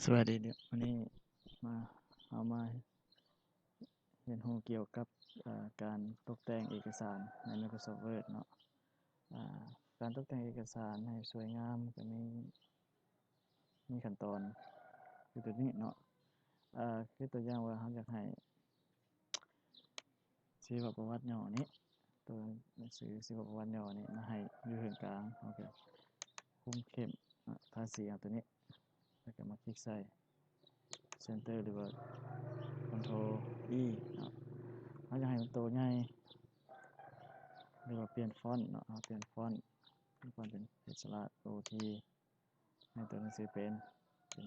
สวัสดีเนี่ยวันนี้มาเอามาเรียนรู้เกี่ยวกับการตกแต่งเอกสารใน Microsoft Word เนาะอ่าการตกแต่งเอกสารให้สวยงามก็มีขั้นตอนคือตัวนี้เนาะคือตัวอย่างว่าเราอยากให้ชีวประวัติย่อนี้ตัวหนังสือชีวประวัติย่อนี้มาให้อยู่ตรงกลางโอเคคุมเข้มทาสีเอาตัวนี้แล้วก็มาคลิกใส่ Center หรือว่า Control E เนาะเราอยากให้มันโตใหญ่หรือว่าเปลี่ยนฟอนต์เนาะเปลี่ยนฟอนต์เป็นเพชรลาดโอทีให้ตัวหนังสือเป็น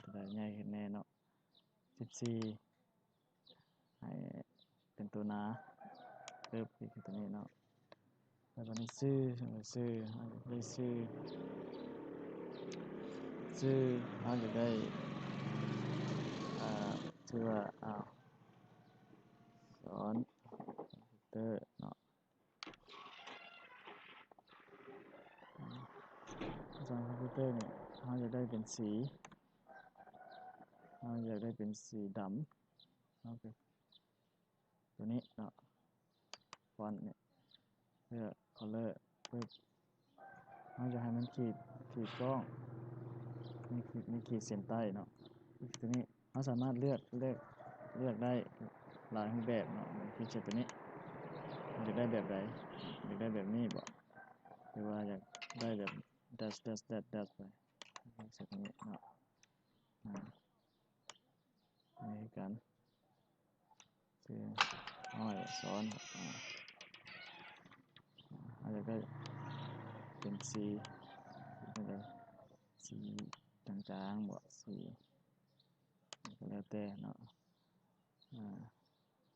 ตัวใหญ่ขึ้นแน่เนาะ14ให้เป็นตัวหนาเพิ่มอีกตัวนี้เนาะแล้วก็นี้ชื่อได้ชื่อเราจะได้ชื่อว่าสอนคอมพิวเตอร์เนาะสอนคอมพิวเตอร์เนี่ยเราจะได้เป็นสีเราอยากได้เป็นสีดำโอเคตัวนี้เนาะฟอนต์เนี่ยเลือก color ปึ๊บเราจะให้มันขีดกล้องมีขีดเส้นใต้เนาะตัวนี้เราสามารถเลือกได้หลายรูปแบบเนาะคลิกเช่นตัวนี้อยากได้แบบใดอยากได้แบบนี้บ่หรือว่าอยากได้แบบ dash ไปเช่นตัวนี้เนาะนี่กันคือน้อยสอนอาจจะได้เป็นสีอะไรสีจางๆบ่สีก็แล้วแต่เนาะ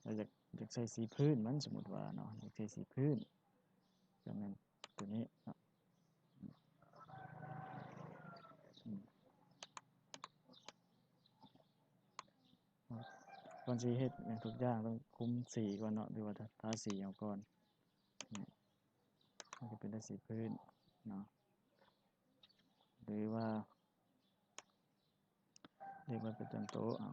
เราอยากใช้สีพื้นมันสมมติว่าเนาะอยากใช้สีพื้นก็แม่นตัวนี้เนาะก่อนสิเฮ็ดอย่างทุกอย่างต้องคุมสีก่อนเนาะหรือว่าทาสีเอาก่อนมันก็เป็นสีพื้นเนาะหรือว่าเรียกว่าประจำโต๊ะเอา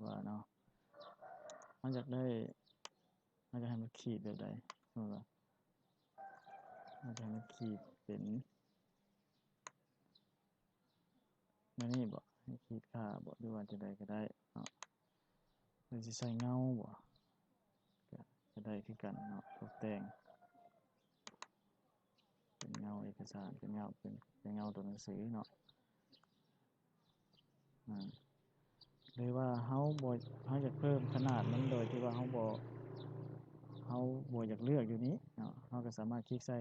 ว่าเนาะมันอยากได้มันจะให้มันขีดแบบใดสมมติว่ามันจะให้มันขีดเป็นนั่นนี่บ่ให้ขีดค่าบ่หรือว่าจะได้ก็ได้เนาะหรือสิใส่เงาบ่ก็ได้คือกันเนาะตกแต่งเป็นเงาเอกสารเป็นเงาตัวหนังสือเนาะหรือว่าเฮาจะเพิ่มขนาดมันโดยที่ว่าเฮาบ่อยากเลือกอยู่นี้เนาะเฮาก็สามารถคลิกใส่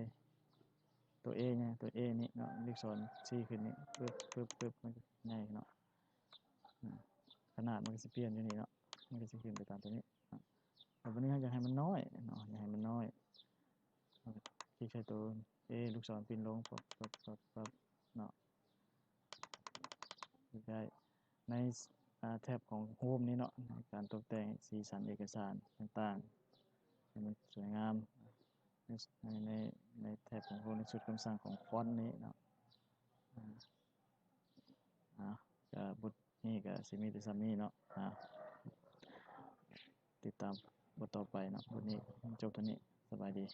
ตัว A เนี่ยตัว A นี่เนาะลูกศรชี้ขึ้นนี่ปึ๊บมันก็ง่ายเนาะขนาดมันก็สิเปลี่ยนอยู่นี่เนาะมันก็สิขึ้นไปตามตัวนี้แต่วันนี้เราอยากให้มันน้อยเนาะอยากให้มันน้อยคลิกใช้ตัว A ลูกศรปิ้นลงปั๊บเนาะได้ในแท็บของโฮมนี้เนาะการตกแต่งสีสันเอกสารต่างๆให้มันสวยงามในในแท็บของโฮมในชุดคำสั่งของฟอนต์นี้เนาะก็บทนี้ก็สิมีแต่ซ้ำนี้เนาะติดตามบทต่อไปเนาะบทนี้จบเท่านี้สบายดี